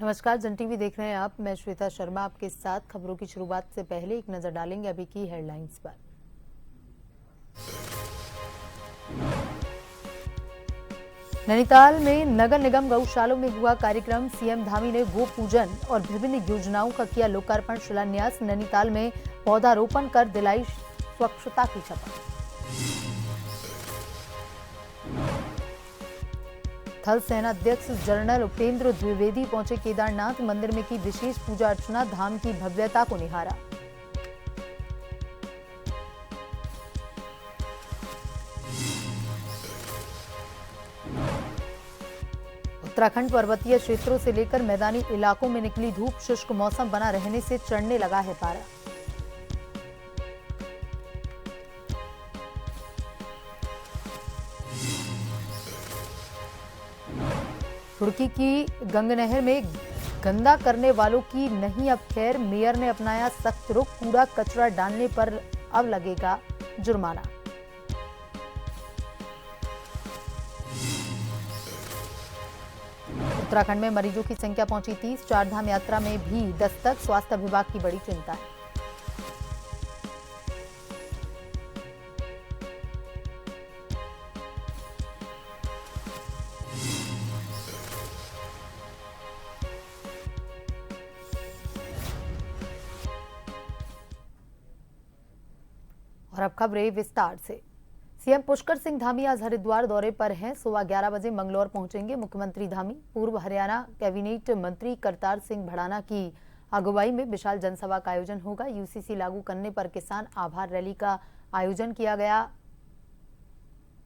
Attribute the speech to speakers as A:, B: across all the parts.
A: नमस्कार, जन टीवी देख रहे हैं आप। मैं श्वेता शर्मा आपके साथ। खबरों की शुरुआत से पहले एक नजर डालेंगे अभी की हेडलाइंस पर। नैनीताल में नगर निगम गौशालों में हुआ कार्यक्रम। सीएम धामी ने गो पूजन और विभिन्न योजनाओं का किया लोकार्पण शिलान्यास। नैनीताल में पौधारोपण कर दिलाई स्वच्छता की शपथ। थल सेना अध्यक्ष जनरल उपेंद्र द्विवेदी पहुंचे केदारनाथ। मंदिर में की विशेष पूजा अर्चना, धाम की भव्यता को निहारा। उत्तराखंड पर्वतीय क्षेत्रों से लेकर मैदानी इलाकों में निकली धूप। शुष्क मौसम बना रहने से चढ़ने लगा है पारा। रुड़की की गंगनहर में गंदा करने वालों की नहीं अब खैर। मेयर ने अपनाया सख्त रुख। कूड़ा कचरा डालने पर अब लगेगा जुर्माना। उत्तराखंड में मरीजों की संख्या पहुंची 30। चारधाम यात्रा में भी दस्तक। स्वास्थ्य विभाग की बड़ी चिंता है। और अब खबरें विस्तार से। सीएम पुष्कर सिंह धामी आज हरिद्वार दौरे पर हैं। 11:15 बजे मंगलौर पहुंचेंगे मुख्यमंत्री धामी। पूर्व हरियाणा कैबिनेट मंत्री करतार सिंह भड़ाना की अगुवाई में विशाल जनसभा का आयोजन होगा। यूसीसी लागू करने पर किसान आभार रैली का आयोजन किया गया।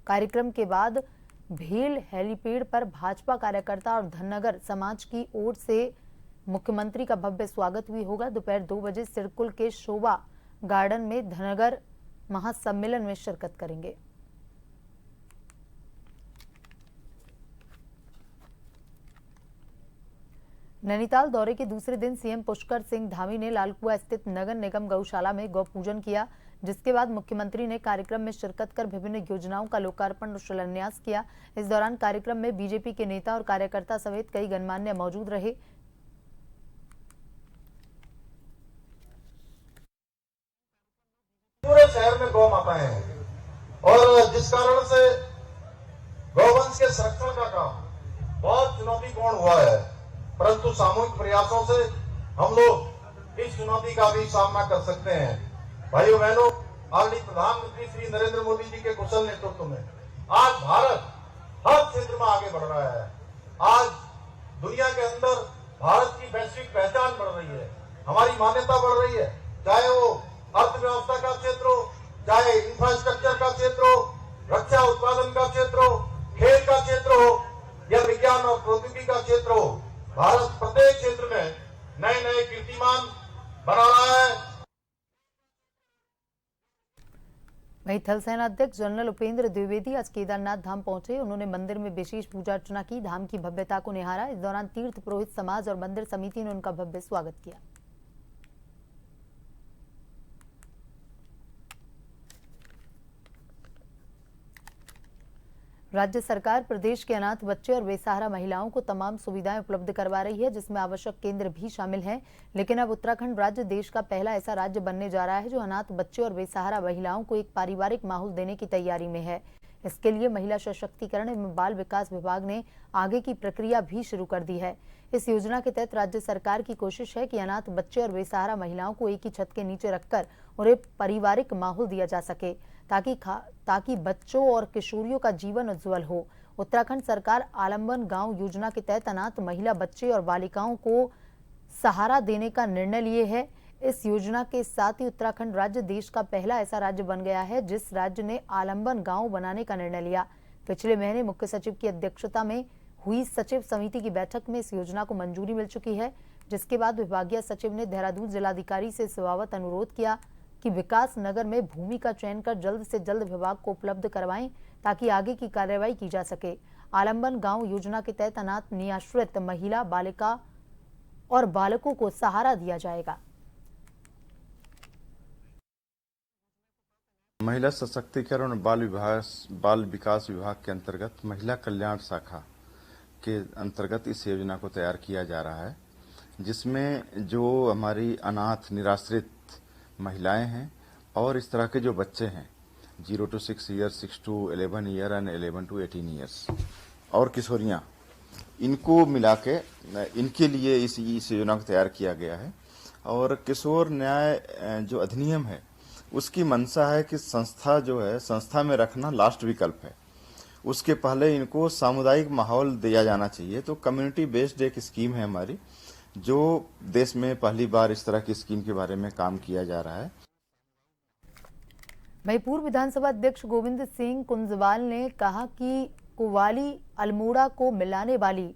A: कार्यक्रम के बाद भेल हेलीपैड पर भाजपा कार्यकर्ता और धननगर समाज की ओर से मुख्यमंत्री का भव्य स्वागत भी होगा। दोपहर 2 बजे सिरकुल के शोभा गार्डन में धननगर महासम्मेलन में शिरकत करेंगे। नैनीताल दौरे के दूसरे दिन सीएम पुष्कर सिंह धामी ने लालकुआ स्थित नगर निगम गौशाला में गौ पूजन किया, जिसके बाद मुख्यमंत्री ने कार्यक्रम में शिरकत कर विभिन्न योजनाओं का लोकार्पण और शिलान्यास किया। इस दौरान कार्यक्रम में बीजेपी के नेता और कार्यकर्ता समेत कई गणमान्य मौजूद रहे।
B: पूरे शहर में गौ माताएं हैं और जिस कारण से गौवंश के संरक्षण का काम बहुत चुनौतीपूर्ण हुआ है, परंतु सामूहिक प्रयासों से हम लोग इस चुनौती का भी सामना कर सकते हैं। भाइयों बहनों, आदरणीय प्रधानमंत्री श्री नरेंद्र मोदी जी के कुशल नेतृत्व में आज भारत हर क्षेत्र में आगे बढ़ रहा है। आज दुनिया के अंदर भारत की वैश्विक पहचान बढ़ रही है, हमारी मान्यता बढ़ रही है, चाहे वो अर्थव्यवस्था का क्षेत्र हो, चाहे इंफ्रास्ट्रक्चर का क्षेत्र हो, रक्षा उत्पादन का क्षेत्र हो, खेल का क्षेत्र हो या विज्ञान और प्रौद्योगिकी का क्षेत्र हो। भारत प्रत्येक क्षेत्र में नए नए कीर्तिमान बना रहा है।
A: वहीं थल सेना अध्यक्ष जनरल उपेंद्र द्विवेदी आज केदारनाथ धाम पहुंचे। उन्होंने मंदिर में विशेष पूजा अर्चना की, धाम की भव्यता को निहारा। इस दौरान तीर्थ पुरोहित समाज और मंदिर समिति ने उनका भव्य स्वागत किया। राज्य सरकार प्रदेश के अनाथ बच्चे और बेसहारा महिलाओं को तमाम सुविधाएं उपलब्ध करवा रही है, जिसमें आवश्यक केंद्र भी शामिल हैं। लेकिन अब उत्तराखंड राज्य देश का पहला ऐसा राज्य बनने जा रहा है जो अनाथ बच्चे और बेसहारा महिलाओं को एक पारिवारिक माहौल देने की तैयारी में है। इसके लिए महिला सशक्तिकरण एवं बाल विकास विभाग ने आगे की प्रक्रिया भी शुरू कर दी है। इस योजना के तहत राज्य सरकार की कोशिश है कि अनाथ बच्चे और बेसहारा महिलाओं को एक ही छत के नीचे रखकर उन्हें पारिवारिक माहौल दिया जा सके, ताकि बच्चों और किशोरियों का जीवन उज्जवल हो। उत्तराखंड सरकार आलंबन गांव योजना के तहत अनाथ महिला, बच्चे और बालिकाओं को सहारा देने का निर्णय लिए है। इस योजना के साथ ही उत्तराखंड राज्य देश का पहला ऐसा राज्य बन गया है जिस राज्य ने आलंबन गांव बनाने का निर्णय लिया। पिछले महीने मुख्य सचिव की अध्यक्षता में हुई सचिव समिति की बैठक में इस योजना को मंजूरी मिल चुकी है, जिसके बाद विभागीय सचिव ने देहरादून जिलाधिकारी से सेवावत अनुरोध किया कि विकास नगर में भूमि का चयन कर जल्द से जल्द विभाग को उपलब्ध करवाएं, ताकि आगे की कार्रवाई की जा सके। आलंबन गांव योजना के तहत अनाथ निराश्रित महिला, बालिका और बालकों को सहारा दिया जाएगा।
C: महिला सशक्तिकरण बाल विकास विभाग के अंतर्गत महिला कल्याण शाखा के अंतर्गत इस योजना को तैयार किया जा रहा है। जिसमें जो हमारी अनाथ निराश्रित महिलाएं हैं और इस तरह के जो बच्चे हैं 0 to 6 years, 6 to 11 year and 11 to 18 years और किशोरियां, इनको मिला के इनके लिए इस योजना को तैयार किया गया है। और किशोर न्याय जो अधिनियम है उसकी मंशा है कि संस्था जो है, संस्था में रखना लास्ट विकल्प है, उसके पहले इनको सामुदायिक माहौल दिया जाना चाहिए। तो कम्युनिटी बेस्ड एक स्कीम है हमारी, जो देश में पहली बार इस तरह की स्कीम के बारे में काम किया जा रहा है।
A: वहीं पूर्व विधानसभा अध्यक्ष गोविंद सिंह कुंजवाल ने कहा कि कुवाली अल्मोड़ा को मिलाने वाली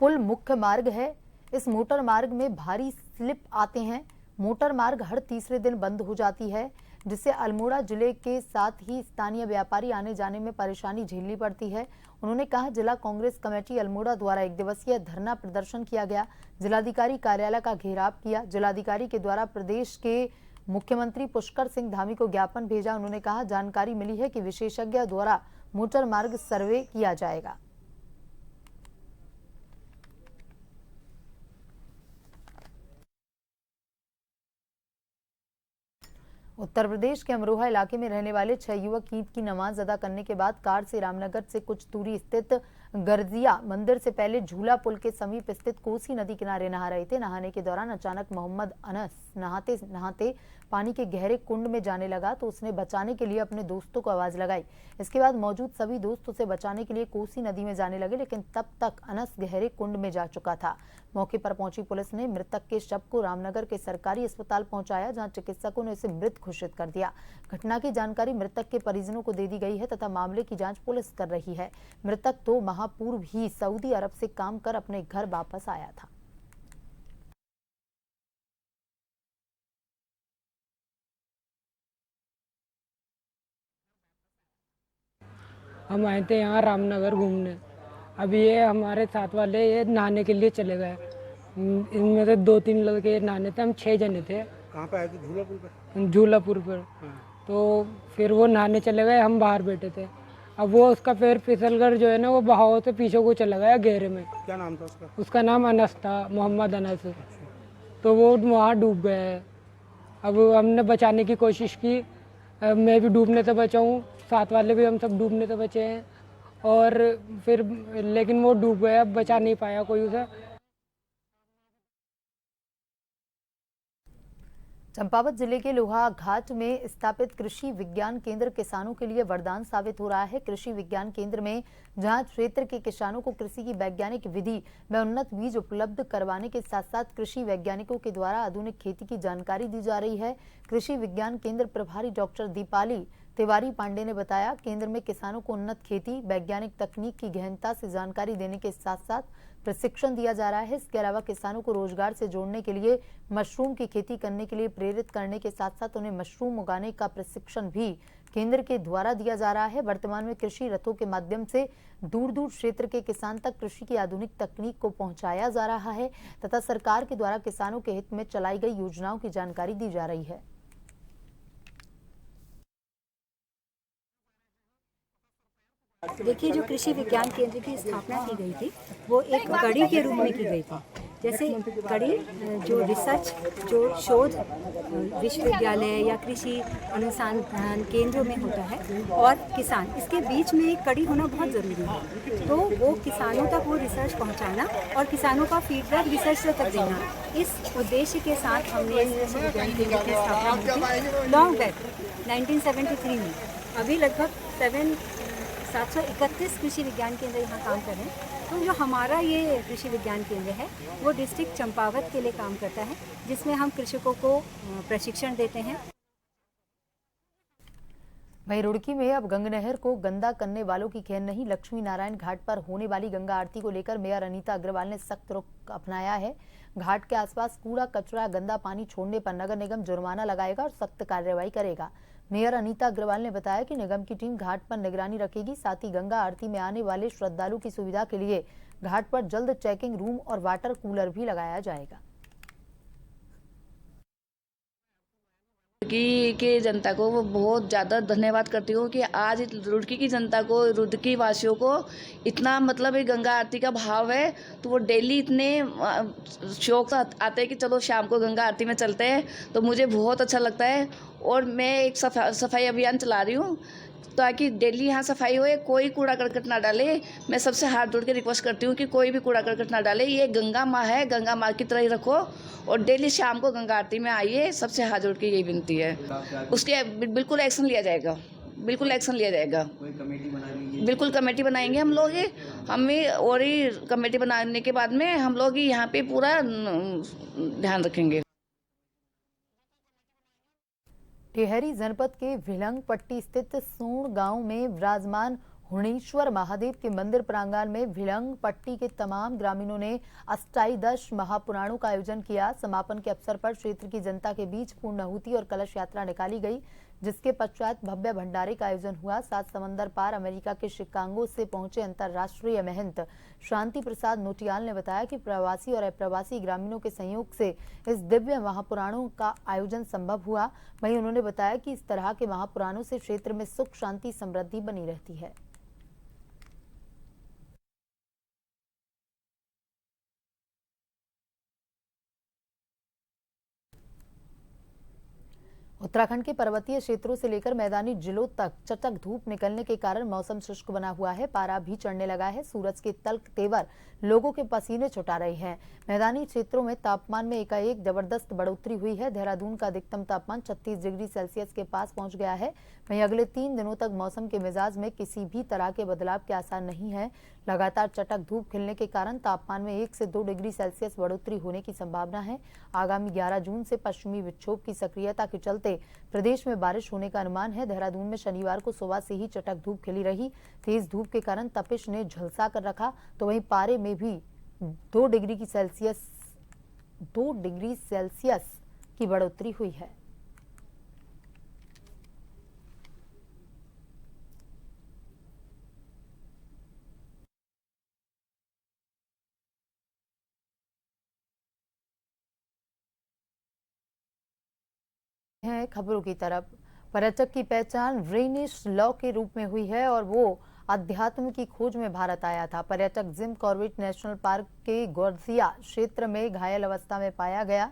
A: पुल मुख्य मार्ग है। इस मोटर मार्ग में भारी स्लिप आते हैं। मोटर मार्ग हर तीसरे दिन बंद हो जाती है, जिससे अल्मोड़ा जिले के साथ ही स्थानीय व्यापारी आने जाने में परेशानी झेलनी पड़ती है। उन्होंने कहा, जिला कांग्रेस कमेटी अल्मोड़ा द्वारा 1 दिवसीय धरना प्रदर्शन किया गया, जिलाधिकारी कार्यालय का घेराव किया। जिलाधिकारी के द्वारा प्रदेश के मुख्यमंत्री पुष्कर सिंह धामी को ज्ञापन भेजा। उन्होंने कहा, जानकारी मिली है कि विशेषज्ञ द्वारा मोटर मार्ग सर्वे किया जाएगा। उत्तर प्रदेश के अमरोहा इलाके में रहने वाले 6 युवक ईद की नमाज अदा करने के बाद कार से रामनगर से कुछ दूरी स्थित गर्जिया मंदिर से पहले झूला पुल के समीप स्थित कोसी नदी किनारे नहा रहे थे। नहाने के दौरान अचानक मोहम्मद अनस नहाते नहाते पानी के गहरे कुंड में जाने लगा, तो उसने बचाने के लिए अपने दोस्तों को आवाज लगाई। इसके बाद मौजूद सभी दोस्त उसे बचाने के लिए कोसी नदी में जाने लगे, लेकिन तब तक अनस गहरे कुंड में जा चुका था। मौके पर पहुंची पुलिस ने मृतक के शव को रामनगर के सरकारी अस्पताल पहुंचाया, जहां चिकित्सकों ने उसे मृत घोषित कर दिया। घटना की जानकारी मृतक के परिजनों को दे दी गई है तथा मामले की जांच पुलिस कर रही है। मृतक 2 माह पूर्व ही सऊदी अरब से काम कर अपने घर वापस आया था।
D: हम आए थे यहाँ रामनगर घूमने। अभी ये हमारे साथ वाले ये नहाने के लिए चले गए। इनमें से 2-3 लड़के नहाने थे, हम 6 जने थे।
E: कहाँ पे आए थे? झूलापुर पे?
D: झूलापुर पर। तो फिर वो नहाने चले गए, हम बाहर बैठे थे। अब वो उसका पैर फिसलकर जो है ना, वो बहाव से पीछे को चला गया गहरे में।
E: क्या नाम था उसका?
D: उसका नाम अनस था, मोहम्मद अनस। तो वो वहाँ डूब गया है। अब हमने बचाने की कोशिश की, मैं भी डूबने से बचाऊँ, साथ वाले भी हम सब डूबने से बचे हैं। और फिर लेकिन वो डूब गया, बचा नहीं पाया कोई उसे।
A: चंपावत जिले के लोहा घाट में स्थापित कृषि विज्ञान केंद्र किसानों के लिए वरदान साबित हो रहा है। कृषि विज्ञान केंद्र में जहां क्षेत्र के किसानों को कृषि की वैज्ञानिक विधि में उन्नत बीज उपलब्ध करवाने के साथ साथ कृषि वैज्ञानिकों के द्वारा आधुनिक खेती की जानकारी दी जा रही है। कृषि विज्ञान केंद्र प्रभारी डॉक्टर दीपाली तिवारी पांडे ने बताया, केंद्र में किसानों को उन्नत खेती, वैज्ञानिक तकनीक की गहनता से जानकारी देने के साथ साथ प्रशिक्षण दिया जा रहा है। इसके अलावा किसानों को रोजगार से जोड़ने के लिए मशरूम की खेती करने के लिए प्रेरित करने के साथ साथ उन्हें मशरूम उगाने का प्रशिक्षण भी केंद्र के द्वारा दिया जा रहा है। वर्तमान में कृषि रथों के माध्यम से दूर दूर क्षेत्र के किसान तक कृषि की आधुनिक तकनीक को पहुंचाया जा रहा है तथा सरकार के द्वारा किसानों के हित में चलाई गई योजनाओं की जानकारी दी जा रही है।
F: देखिए, जो कृषि विज्ञान केंद्र की स्थापना की गई थी वो एक कड़ी के रूप में की गई थी। जैसे कड़ी जो रिसर्च, जो शोध विश्वविद्यालय या कृषि अनुसंधान केंद्रों में होता है और किसान, इसके बीच में एक कड़ी होना बहुत ज़रूरी है। तो वो किसानों तक वो रिसर्च पहुंचाना और किसानों का फीडबैक रिसर्च तक देना, इस उद्देश्य के साथ हमने इस कृषि विज्ञान केंद्र की स्थापना की थी लॉन्ग बैक 1973 में। अभी लगभग 731 कृषि विज्ञान केंद्र यहाँ काम कर रहे हैं। तो जो हमारा ये कृषि विज्ञान केंद्र है वो डिस्ट्रिक्ट चंपावत के लिए काम करता है, जिसमें हम कृषकों को प्रशिक्षण देते हैं।
A: वहीं रुड़की में अब गंगा नहर को गंदा करने वालों की खैर नहीं। लक्ष्मी नारायण घाट पर होने वाली गंगा आरती को लेकर मेयर अनीता अग्रवाल ने सख्त रुख अपनाया है। घाट के आसपास कूड़ा कचरा गंदा पानी छोड़ने पर नगर निगम जुर्माना लगाएगा और सख्त कार्रवाई करेगा। मेयर अनीता अग्रवाल ने बताया कि निगम की टीम घाट पर निगरानी रखेगी, साथ ही गंगा आरती में आने वाले श्रद्धालु की सुविधा के लिए घाट पर जल्द चेकिंग रूम और वाटर कूलर भी लगाया जाएगा।
G: रुड़की के जनता को बहुत ज़्यादा धन्यवाद करती हूँ कि आज रुड़की की जनता को, रुड़की वासियों को इतना मतलब ये गंगा आरती का भाव है, तो वो डेली इतने शौक से आते हैं कि चलो शाम को गंगा आरती में चलते हैं, तो मुझे बहुत अच्छा लगता है। और मैं एक सफाई अभियान चला रही हूँ ताकि डेली यहाँ सफाई होए, कोई कूड़ा करकट ना डाले। मैं सबसे हाथ जोड़ के रिक्वेस्ट करती हूँ कि कोई भी कूड़ा करकट ना डाले। ये गंगा माँ है, गंगा माँ की तरह ही रखो और डेली शाम को गंगा आरती में आइए। सबसे हाथ जोड़ के यही विनती है। उसके बिल्कुल एक्शन लिया जाएगा, बिल्कुल एक्शन लिया जाएगा। बिल्कुल कमेटी बनाएंगे हम लोग, हमें और ही कमेटी बनाने के बाद में हम लोग यहाँ पे पूरा ध्यान रखेंगे।
A: टिहरी जनपद के भिलंग पट्टी स्थित सूण गांव में विराजमान हुणेश्वर महादेव के मंदिर प्रांगण में भिलंग पट्टी के तमाम ग्रामीणों ने अष्टादश महापुराणों का आयोजन किया। समापन के अवसर पर क्षेत्र की जनता के बीच पूर्णाहुति और कलश यात्रा निकाली गई, जिसके पश्चात भव्य भंडारे का आयोजन हुआ। 7 समंदर पार अमेरिका के शिकागो से पहुंचे अंतर्राष्ट्रीय महंत शांति प्रसाद नोटियाल ने बताया कि प्रवासी और अप्रवासी ग्रामीणों के सहयोग से इस दिव्य महापुराणों का आयोजन संभव हुआ। वहीं उन्होंने बताया कि इस तरह के महापुराणों से क्षेत्र में सुख, शांति, समृद्धि बनी रहती है। उत्तराखंड के पर्वतीय क्षेत्रों से लेकर मैदानी जिलों तक चटक धूप निकलने के कारण मौसम शुष्क बना हुआ है। पारा भी चढ़ने लगा है। सूरज के तल्ख तेवर लोगों के पसीने छुटा रहे हैं। मैदानी क्षेत्रों में तापमान में एकाएक जबरदस्त बढ़ोतरी हुई है। देहरादून का अधिकतम तापमान 36 डिग्री सेल्सियस के पास पहुंच गया है। वहीं अगले 3 दिनों तक मौसम के मिजाज में किसी भी तरह के बदलाव के आसार नहीं है। लगातार चटक धूप खिलने के कारण तापमान में 1 से 2 डिग्री सेल्सियस बढ़ोतरी होने की संभावना है। आगामी 11 जून से पश्चिमी विक्षोभ की सक्रियता के चलते प्रदेश में बारिश होने का अनुमान है। देहरादून में शनिवार को सुबह से ही चटक धूप खिली रही। तेज धूप के कारण तपिश ने झुलसा कर रखा, तो वहीं पारे में भी 2 डिग्री सेल्सियस की बढ़ोतरी हुई है। खबरों की तरफ, पर्यटक की पहचान रेनिश लॉ के रूप में हुई है और वो अध्यात्म की खोज में भारत आया था। पर्यटक जिम कॉर्बेट नेशनल पार्क के गर्जिया क्षेत्र में घायल अवस्था में पाया गया।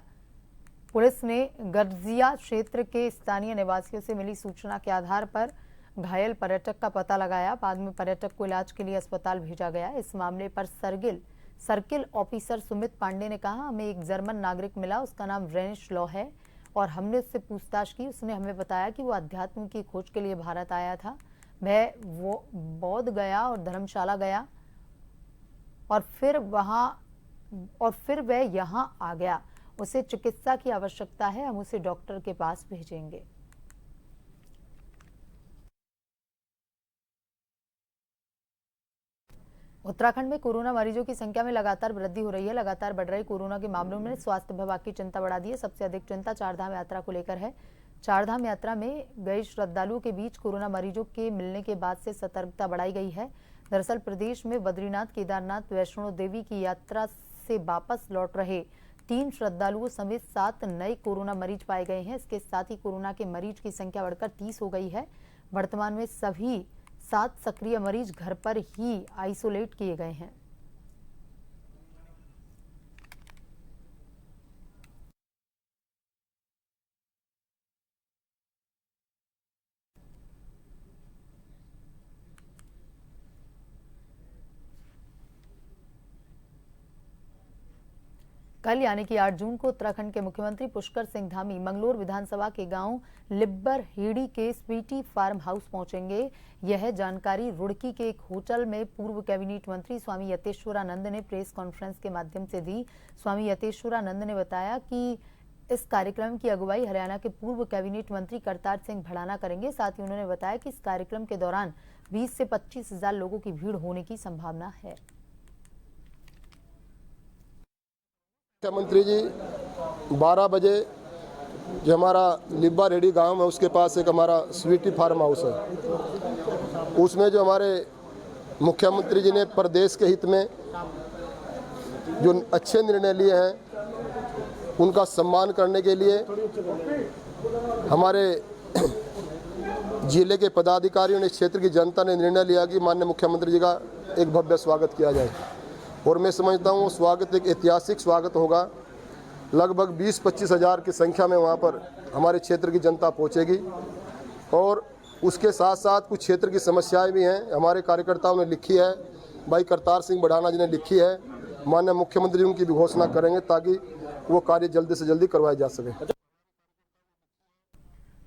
A: पुलिस ने गर्जिया क्षेत्र के स्थानीय निवासियों से मिली सूचना के आधार पर घायल पर्यटक का पता लगाया। बाद में पर्यटक को इलाज के लिए अस्पताल भेजा गया। इस मामले पर सर्किल ऑफिसर सुमित पांडे ने कहा, हमें एक जर्मन नागरिक मिला, उसका नाम रेनिश लॉ है और हमने उससे पूछताछ की। उसने हमें बताया कि वो अध्यात्म की खोज के लिए भारत आया था। वो बौद्ध गया और धर्मशाला गया और फिर वह यहाँ आ गया। उसे चिकित्सा की आवश्यकता है, हम उसे डॉक्टर के पास भेजेंगे। उत्तराखंड में कोरोना मरीजों की संख्या में लगातार वृद्धि हो रही है। लगातार बढ़ रहे कोरोना के मामलों में स्वास्थ्य विभाग की चिंता बढ़ा दी है। सबसे अधिक चिंता चारधाम यात्रा को लेकर है। चारधाम यात्रा में गए श्रद्धालुओं के बीच कोरोना मरीजों के मिलने के बाद से सतर्कता बढ़ाई गई है। दरअसल प्रदेश में बद्रीनाथ, केदारनाथ, वैष्णो देवी की यात्रा से वापस लौट रहे 3 श्रद्धालुओं समेत 7 नए कोरोना मरीज पाए गए हैं। इसके साथ ही कोरोना के मरीज की संख्या बढ़कर 30 हो गई है। वर्तमान में सभी 7 सक्रिय मरीज घर पर ही आइसोलेट किए गए हैं। कल यानी कि 8 जून को उत्तराखंड के मुख्यमंत्री पुष्कर सिंह धामी मंगलोर विधानसभा के गांव लिब्बर हेड़ी के स्वीटी फार्म हाउस पहुंचेंगे। यह जानकारी रुड़की के एक होटल में पूर्व कैबिनेट मंत्री स्वामी यतेश्वरानंद ने प्रेस कॉन्फ्रेंस के माध्यम से दी। स्वामी यतेश्वरानंद ने बताया कि इस कार्यक्रम की अगुवाई हरियाणा के पूर्व कैबिनेट मंत्री करतार सिंह भड़ाना करेंगे। साथ ही उन्होंने बताया कि इस कार्यक्रम के दौरान 20 से 25 हजार लोगों की भीड़ होने की संभावना है।
H: मुख्यमंत्री जी 12 बजे जो हमारा लिब्बा रेडी गांव है उसके पास एक हमारा स्वीटी फार्म हाउस है, उसमें जो हमारे मुख्यमंत्री जी ने प्रदेश के हित में जो अच्छे निर्णय लिए हैं उनका सम्मान करने के लिए हमारे जिले के पदाधिकारियों ने, इस क्षेत्र की जनता ने निर्णय लिया कि माननीय मुख्यमंत्री जी का एक भव्य स्वागत किया जाए और मैं समझता हूँ वो स्वागत एक ऐतिहासिक स्वागत होगा। लगभग 20-25 हज़ार की संख्या में वहाँ पर हमारे क्षेत्र की जनता पहुँचेगी और उसके साथ साथ कुछ क्षेत्र की समस्याएं भी हैं, हमारे कार्यकर्ताओं ने लिखी है, भाई करतार सिंह बढ़ाना जी ने लिखी है, माननीय मुख्यमंत्री उनकी भी घोषणा करेंगे ताकि वो कार्य जल्दी से जल्दी करवाया जा सके।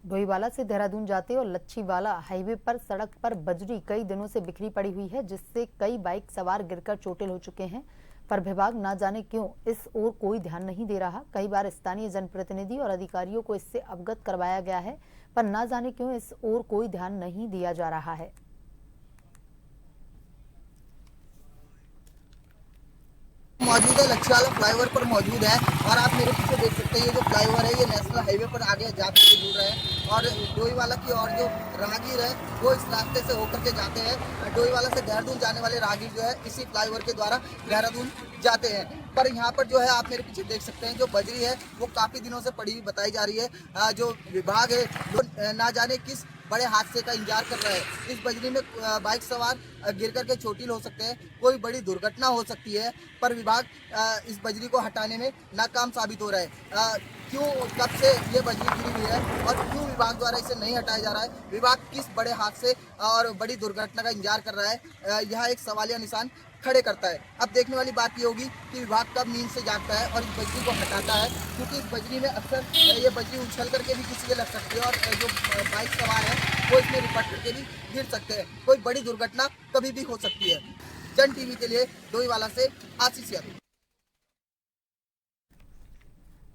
A: डोईवाला से देहरादून जाते और लच्छीवाला हाईवे पर सड़क पर बजरी कई दिनों से बिखरी पड़ी हुई है, जिससे कई बाइक सवार गिरकर चोटिल हो चुके हैं, पर विभाग ना जाने क्यों इस ओर कोई ध्यान नहीं दे रहा। कई बार स्थानीय जनप्रतिनिधि और अधिकारियों को इससे अवगत करवाया गया है, पर ना जाने क्यों इस ओर कोई ध्यान नहीं दिया जा रहा है।
I: मौजूद है लच्छीवाला फ्लाईओवर पर मौजूद है और आप मेरे पीछे देख सकते हैं ये जो फ्लाईओवर है ये नेशनल हाईवे पर आगे जाते से जुड़ रहे हैं और डोईवाला की और जो राहगीर है वो इस रास्ते से होकर के जाते हैं। डोईवाला से देहरादून जाने वाले राहगीर जो है इसी फ्लाईओवर के द्वारा देहरादून जाते हैं। पर यहाँ पर जो है आप मेरे पीछे देख सकते हैं जो बजरी है वो काफ़ी दिनों से पड़ी हुई बताई जा रही है। जो विभाग है वो ना जाने किस बड़े हादसे का इंतजार कर रहा है। इस बजरी में बाइक सवार गिर करके चोटिल हो सकते हैं, कोई बड़ी दुर्घटना हो सकती है, पर विभाग इस बजरी को हटाने में नाकाम साबित हो रहा है। क्यों कब से ये बजरी गिरी हुई है और क्यों विभाग द्वारा इसे नहीं हटाया जा रहा है, विभाग किस बड़े हादसे और बड़ी दुर्घटना का इंतजार कर रहा है, यह एक सवालिया निशान खड़े करता है। अब देखने वाली बात ये होगी कि विभाग कब नींद से जागता है और इस बजरी को हटाता है, क्योंकि इस बजरी में अक्सर ये बजरी उछल करके भी किसी के लग सकती है और जो बाइक सवार है वो इसमें रिपट करके भी गिर सकते हैं। कोई बड़ी दुर्घटना कभी भी हो सकती है। जन टीवी के लिए डोईवाला से आशीष यादव।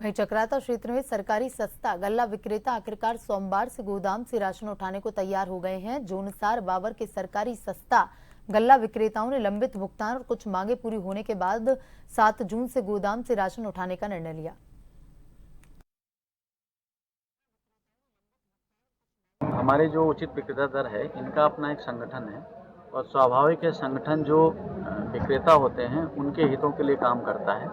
A: वहीं चक्राता क्षेत्र में सरकारी सस्ता गल्ला विक्रेता आखिरकार सोमवार से गोदाम से राशन उठाने को तैयार हो गए हैं। जोनसार बाबर के सरकारी सस्ता गल्ला विक्रेताओं ने लंबित भुगतान और कुछ मांगे पूरी होने के बाद 7 जून से गोदाम से राशन उठाने का निर्णय लिया।
J: हमारे जो उचित विक्रेता दर है इनका अपना एक संगठन है और स्वाभाविक है संगठन जो विक्रेता होते हैं उनके हितों के लिए काम करता है।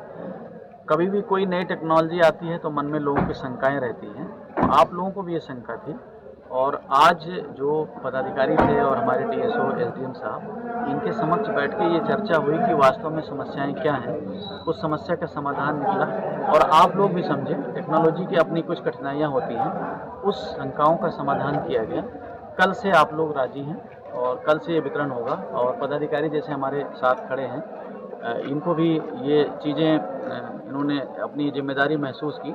J: कभी भी कोई नई टेक्नोलॉजी आती है तो मन में लोगों की शंकाएं रहती हैं, तो आप लोगों को भी ये शंका थी और आज जो पदाधिकारी थे और हमारे डीएसओ एसडीएम साहब इनके समक्ष बैठ के ये चर्चा हुई कि वास्तव में समस्याएं क्या हैं, उस समस्या का समाधान निकला और आप लोग भी समझे टेक्नोलॉजी की अपनी कुछ कठिनाइयां होती हैं, उस शंकाओं का समाधान किया गया। कल से आप लोग राजी हैं और कल से ये वितरण होगा और पदाधिकारी जैसे हमारे साथ खड़े हैं इनको भी ये चीज़ें इन्होंने अपनी जिम्मेदारी महसूस की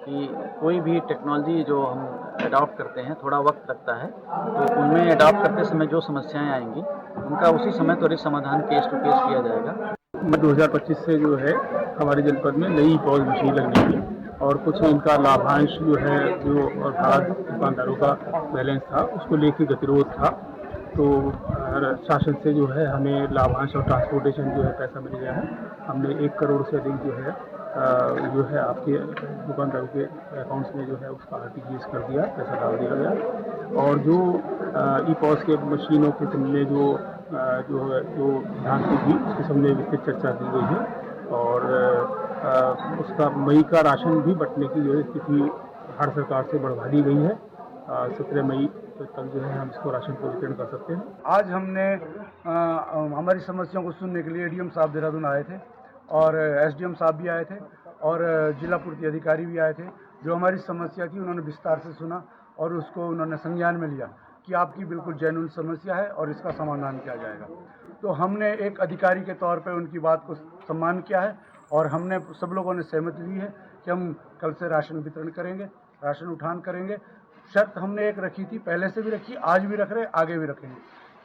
J: कि कोई भी टेक्नोलॉजी जो हम अडॉप्ट करते हैं थोड़ा वक्त लगता है, तो उनमें अडॉप्ट करते समय जो समस्याएं आएंगी उनका उसी समय त्वरित समाधान केस टू केस किया जाएगा।
E: 2025 से जो है हमारे जनपद में नई पॉज मशीन लगने की और कुछ इनका लाभांश जो है जो भारत दुकानदारों का बैलेंस था उसको लेकर गतिरोध था, तो शासन से जो है हमें लाभांश और ट्रांसपोर्टेशन जो है पैसा मिल गया है। हमने 1 करोड़ से अधिक जो है आपके दुकानदारों के अकाउंट्स में जो है उसका आरटीजीएस कर दिया, पैसा डाल दिया गया और जो ई पॉस के मशीनों के संबंध में जो भ्रांति थी उसके संबंध में विस्तृत चर्चा की गई है और उसका मई का राशन भी बंटने की जो है स्थिति भारत सरकार से बढ़वा दी गई है। 17 मई तक जो है हम इसको राशन को वितरण कर सकते हैं।
K: आज हमने हमारी समस्याओं को सुनने के लिए एडीएम साहब देहरादून आए थे और एसडीएम साहब भी आए थे और जिला पूर्ति अधिकारी भी आए थे। जो हमारी समस्या थी उन्होंने विस्तार से सुना और उसको उन्होंने संज्ञान में लिया कि आपकी बिल्कुल जेन्युइन समस्या है और इसका समाधान किया जाएगा। तो हमने एक अधिकारी के तौर पर उनकी बात को सम्मान किया है और हमने सब लोगों ने सहमति ली है कि हम कल से राशन वितरण करेंगे, राशन उठान करेंगे। शर्त हमने एक रखी थी, पहले से भी रखी, आज भी रख रहे, आगे भी रखेंगे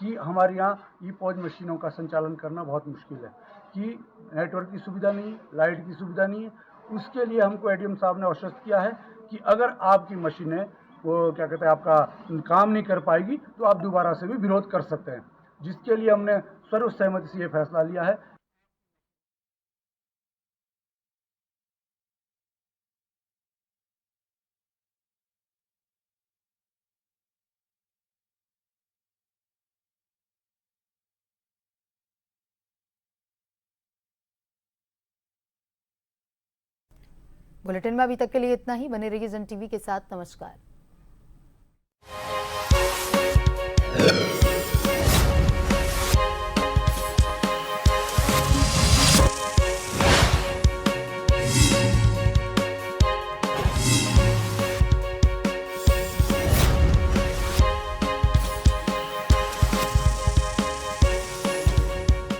K: कि हमारे यहाँ ई पॉज मशीनों का संचालन करना बहुत मुश्किल है कि नेटवर्क की सुविधा नहीं, लाइट की सुविधा नहीं है। उसके लिए हमको एडीएम साहब ने आश्वस्त किया है कि अगर आपकी मशीनें वो क्या कहते हैं आपका काम नहीं कर पाएगी तो आप दोबारा से भी विरोध कर सकते हैं, जिसके लिए हमने सर्वसहमति से ये फैसला लिया है।
A: बुलेटिन में अभी तक के लिए इतना ही। बने रहिए जन टीवी के साथ। नमस्कार।